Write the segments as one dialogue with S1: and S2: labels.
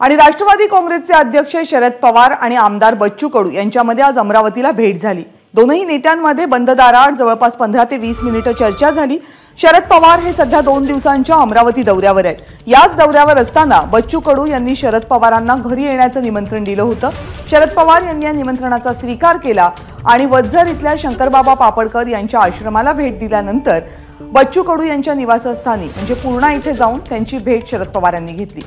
S1: आणि राष्ट्रवादी काँग्रेसचे अध्यक्ष शरद पवार आणि आमदार बच्चू कडू यांच्यामध्ये आज अमरावतीला भेट झाली। दोनही नेत्यांमध्ये बंद दाराआड जवळपास 15 ते 20 मिनिटे चर्चा झाली। शरद पवार हे सध्या 2 दिवसांच्या अमरावती दौऱ्यावर आहेत। याच दौऱ्यावर असताना बच्चू कडू यांनी शरद पवारांना घरी येण्याचं निमंत्रण दिलं होतं। शरद पवार यांनी या निमंत्रणाचा स्वीकार केला आणि वज्झर इथल्या शंकरबाबा पापडकर यांच्या आश्रमाला भेट दिल्यानंतर बच्चू कडू यांच्या निवासस्थानी म्हणजे पूर्णा इथे जाऊन त्यांची भेट शरद पवार यांनी घेतली।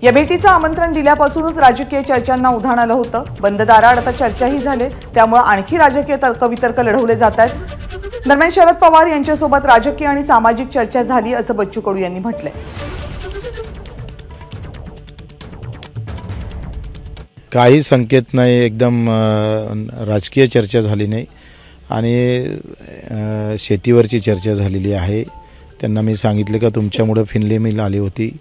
S1: या भेटीचं आमंत्रण दिल्यापासूनच राजकीय चर्चांना उधाण आलं होतं। बंद दाराआड आता चर्चाही झाली, त्यामुळे आणखी राजकीय तर्कवितर्क लढवले जात आहेत। दरम्यान शरद पवार यांच्यासोबत राजकीय आणि सामाजिक चर्चा झाली असं बच्चू कडू यांनी म्हटलंय।
S2: काही संकेत नाही, एकदम राजकीय चर्चा झाली नाही आणि शेतीवरची चर्चा झालेली आहे। त्यांना मी सांगितले का तुमच्यामुळे फिनले मिल आली होती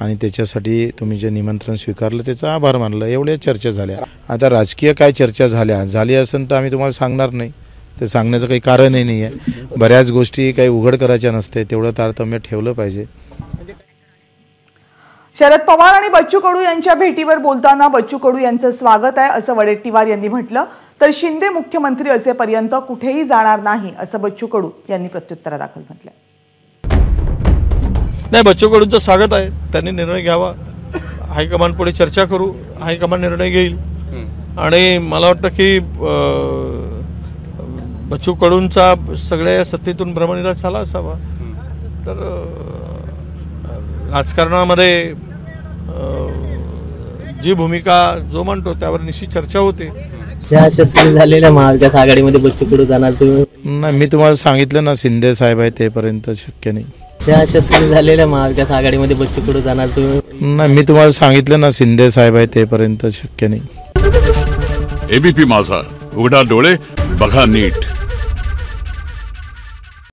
S2: आणि त्याच्यासाठी तुम्ही जे निमंत्रण स्वीकारलं त्याचा आभार मानलं, एवढ्या चर्चा झाल्या। आता राजकीय काय चर्चा झाली असेल तर आम्ही तुम्हाला सांगणार नाही, ते सांगण्याचं काही कारणही नाही आहे। बऱ्याच गोष्टी काही उघड करायच्या नसते, तेवढं तारतम्य ठेवलं पाहिजे।
S1: शरद पवार आणि बच्चू कडू यांच्या भेटीवर बोलताना बच्चू कडू यांचं स्वागत आहे असं वडेट्टीवार यांनी म्हटलं, तर शिंदे मुख्यमंत्री असेपर्यंत कुठेही जाणार नाही असं बच्चू कडू यांनी प्रत्युत्तरादाखल म्हटलं।
S3: नाही, बच्चू कडूंचं स्वागत आहे, त्यांनी निर्णय घ्यावा, हायकमांड पुढे चर्चा करू, हायकमांड निर्णय घेईल। आणि मला वाटतं की बच्चू कडूंचा सगळ्या सत्तेतून भ्रमनिरास झाला असावा, तर राजकारणामध्ये जी भूमिका जो म्हणतो त्यावर निश्चित चर्चा होते।
S4: यशस्वी झालेल्या महाविकास आघाडीमध्ये बच्चू कडू जाणार तुम्ही?
S2: नाही, मी तुम्हाला सांगितलं ना, शिंदे साहेब आहे तेपर्यंत शक्य नाही।
S4: यशस्वी झालेल्या महाविकास आघाडीमध्ये बच्चू कडू जाणार तुम्ही?
S2: नाही, मी तुम्हाला सांगितलं ना, शिंदे साहेब आहे तेपर्यंत शक्य नाही।
S5: एबीपी माझा, उघडा डोळे बघा नीट।